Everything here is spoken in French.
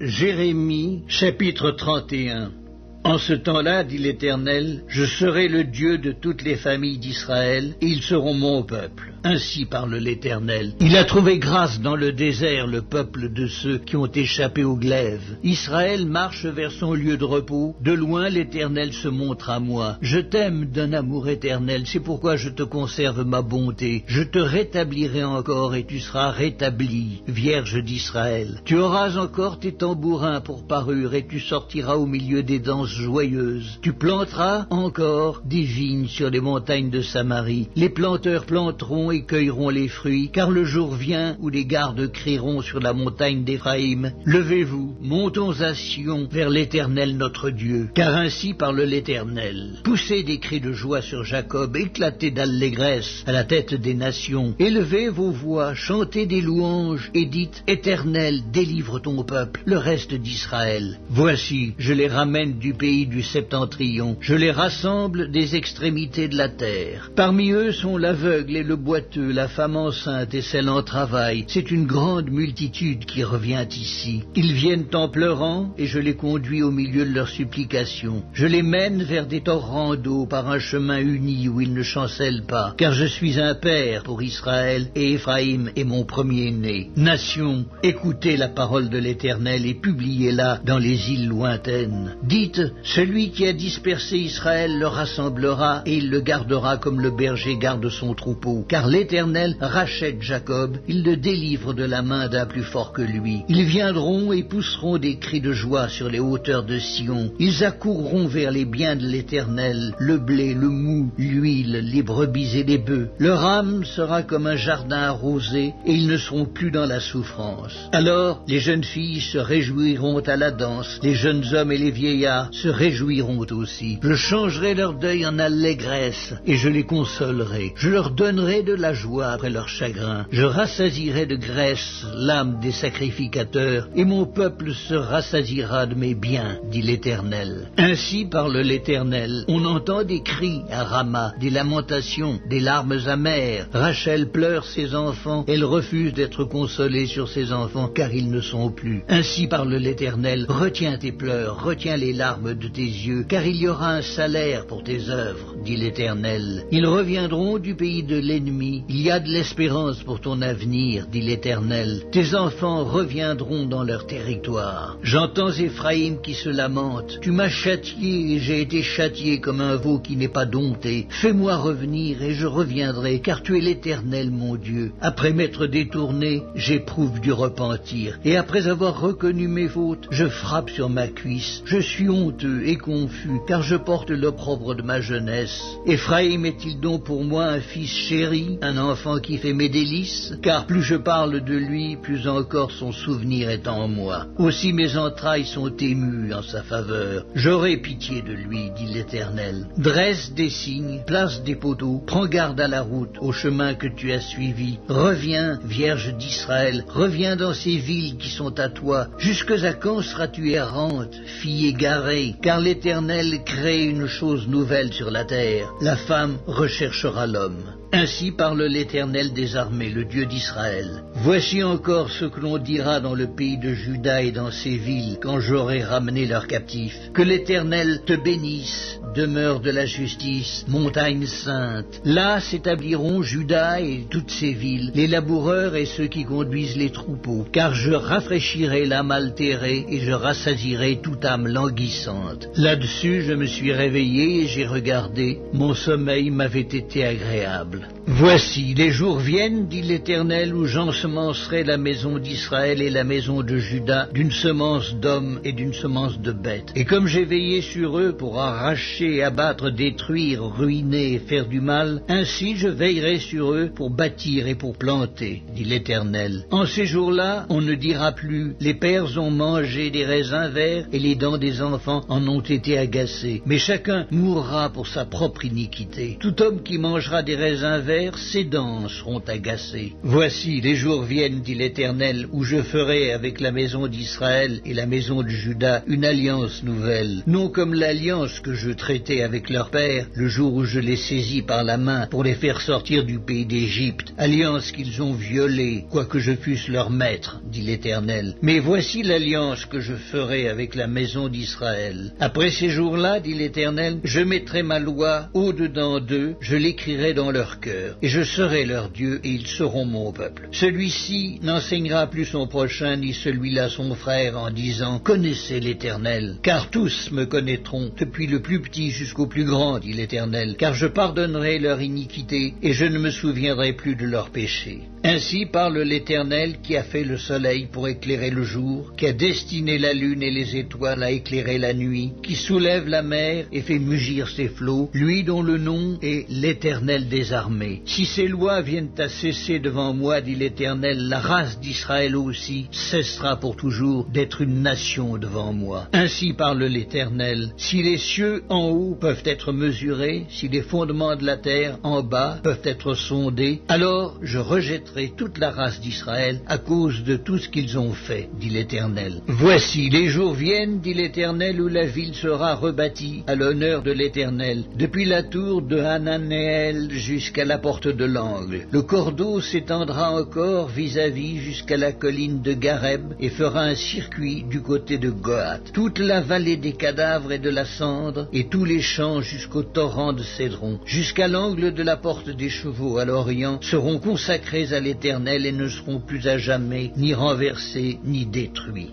Jérémie, chapitre 31. En ce temps-là, dit l'Éternel, je serai le Dieu de toutes les familles d'Israël, et ils seront mon peuple. Ainsi parle l'Éternel. Il a trouvé grâce dans le désert le peuple de ceux qui ont échappé au glaive. Israël marche vers son lieu de repos. De loin, l'Éternel se montre à moi. Je t'aime d'un amour éternel, c'est pourquoi je te conserve ma bonté. Je te rétablirai encore et tu seras rétabli, Vierge d'Israël. Tu auras encore tes tambourins pour parure et tu sortiras au milieu des danses joyeuse. Tu planteras encore des vignes sur les montagnes de Samarie. Les planteurs planteront et cueilleront les fruits, car le jour vient où les gardes crieront sur la montagne d'Éphraïm. Levez-vous, montons à Sion vers l'Éternel notre Dieu, car ainsi parle l'Éternel. Poussez des cris de joie sur Jacob, éclatez d'allégresse à la tête des nations. Élevez vos voix, chantez des louanges et dites, Éternel, délivre ton peuple, le reste d'Israël. Voici, je les ramène du pays du septentrion. Je les rassemble des extrémités de la terre. Parmi eux sont l'aveugle et le boiteux, la femme enceinte et celle en travail. C'est une grande multitude qui revient ici. Ils viennent en pleurant et je les conduis au milieu de leurs supplications. Je les mène vers des torrents d'eau par un chemin uni où ils ne chancellent pas, car je suis un père pour Israël et Éphraïm est mon premier-né. Nations, écoutez la parole de l'Éternel et publiez-la dans les îles lointaines. Dites, celui qui a dispersé Israël le rassemblera et il le gardera comme le berger garde son troupeau. Car l'Éternel rachète Jacob, il le délivre de la main d'un plus fort que lui. Ils viendront et pousseront des cris de joie sur les hauteurs de Sion. Ils accourront vers les biens de l'Éternel, le blé, le mou, l'huile, les brebis et les bœufs. Leur âme sera comme un jardin arrosé et ils ne seront plus dans la souffrance. Alors les jeunes filles se réjouiront à la danse, les jeunes hommes et les vieillards se réjouiront aussi. Je changerai leur deuil en allégresse et je les consolerai. Je leur donnerai de la joie après leur chagrin. Je rassasierai de graisse l'âme des sacrificateurs et mon peuple se rassasiera de mes biens, dit l'Éternel. Ainsi parle l'Éternel. On entend des cris à Rama, des lamentations, des larmes amères. Rachel pleure ses enfants. Elle refuse d'être consolée sur ses enfants car ils ne sont plus. Ainsi parle l'Éternel. Retiens tes pleurs, retiens les larmes de tes yeux, car il y aura un salaire pour tes œuvres, dit l'Éternel. Ils reviendront du pays de l'ennemi. Il y a de l'espérance pour ton avenir, dit l'Éternel. Tes enfants reviendront dans leur territoire. J'entends Éphraïm qui se lamente. Tu m'as châtié et j'ai été châtié comme un veau qui n'est pas dompté. Fais-moi revenir et je reviendrai, car tu es l'Éternel mon Dieu. Après m'être détourné, j'éprouve du repentir. Et après avoir reconnu mes fautes, je frappe sur ma cuisse. Je suis honteux et confus, car je porte l'opprobre de ma jeunesse. Éphraïm est-il donc pour moi un fils chéri, un enfant qui fait mes délices? Car plus je parle de lui, plus encore son souvenir est en moi. Aussi mes entrailles sont émues en sa faveur. J'aurai pitié de lui, dit l'Éternel. Dresse des signes, place des poteaux, prends garde à la route, au chemin que tu as suivi. Reviens, Vierge d'Israël, reviens dans ces villes qui sont à toi. Jusque à quand seras-tu errante, fille égarée? Car l'Éternel crée une chose nouvelle sur la terre. La femme recherchera l'homme. Ainsi parle l'Éternel des armées, le Dieu d'Israël. Voici encore ce que l'on dira dans le pays de Juda et dans ses villes, quand j'aurai ramené leurs captifs. Que l'Éternel te bénisse, demeure de la justice, montagne sainte. Là s'établiront Juda et toutes ses villes, les laboureurs et ceux qui conduisent les troupeaux. Car je rafraîchirai l'âme altérée et je rassasierai toute âme languissante. Là-dessus je me suis réveillé et j'ai regardé. Mon sommeil m'avait été agréable. Voici, les jours viennent, dit l'Éternel, où j'ensemencerai la maison d'Israël et la maison de Juda d'une semence d'hommes et d'une semence de bêtes. Et comme j'ai veillé sur eux pour arracher, abattre, détruire, ruiner et faire du mal, ainsi je veillerai sur eux pour bâtir et pour planter, dit l'Éternel. En ces jours-là, on ne dira plus, les pères ont mangé des raisins verts et les dents des enfants en ont été agacées. Mais chacun mourra pour sa propre iniquité. Tout homme qui mangera des raisins verts, ses dents seront agacées. Voici, les jours viennent, dit l'Éternel, où je ferai avec la maison d'Israël et la maison de Juda une alliance nouvelle, non comme l'alliance que je trai traité avec leur père le jour où je les saisis par la main pour les faire sortir du pays d'Égypte, alliance qu'ils ont violée, quoique je fusse leur maître, dit l'Éternel. Mais voici l'alliance que je ferai avec la maison d'Israël. Après ces jours-là, dit l'Éternel, je mettrai ma loi au-dedans d'eux, je l'écrirai dans leur cœur, et je serai leur Dieu, et ils seront mon peuple. Celui-ci n'enseignera plus son prochain, ni celui-là son frère, en disant, connaissez l'Éternel, car tous me connaîtront, depuis le plus petit jusqu'au plus grand, dit l'Éternel, car je pardonnerai leur iniquité, et je ne me souviendrai plus de leurs péchés. Ainsi parle l'Éternel qui a fait le soleil pour éclairer le jour, qui a destiné la lune et les étoiles à éclairer la nuit, qui soulève la mer et fait mugir ses flots, lui dont le nom est l'Éternel des armées. Si ces lois viennent à cesser devant moi, dit l'Éternel, la race d'Israël aussi cessera pour toujours d'être une nation devant moi. Ainsi parle l'Éternel, si les cieux en haut peuvent être mesurés, si les fondements de la terre en bas peuvent être sondés, alors je rejetterai toute la race d'Israël à cause de tout ce qu'ils ont fait, dit l'Éternel. Voici, les jours viennent, dit l'Éternel, où la ville sera rebâtie à l'honneur de l'Éternel, depuis la tour de Hananéel jusqu'à la porte de l'angle. Le cordeau s'étendra encore vis-à-vis jusqu'à la colline de Gareb et fera un circuit du côté de Goath. Toute la vallée des cadavres et de la cendre et tous les champs jusqu'au torrent de Cédron, jusqu'à l'angle de la porte des chevaux à l'Orient, seront consacrés à l'Éternel et ne seront plus à jamais ni renversés ni détruits.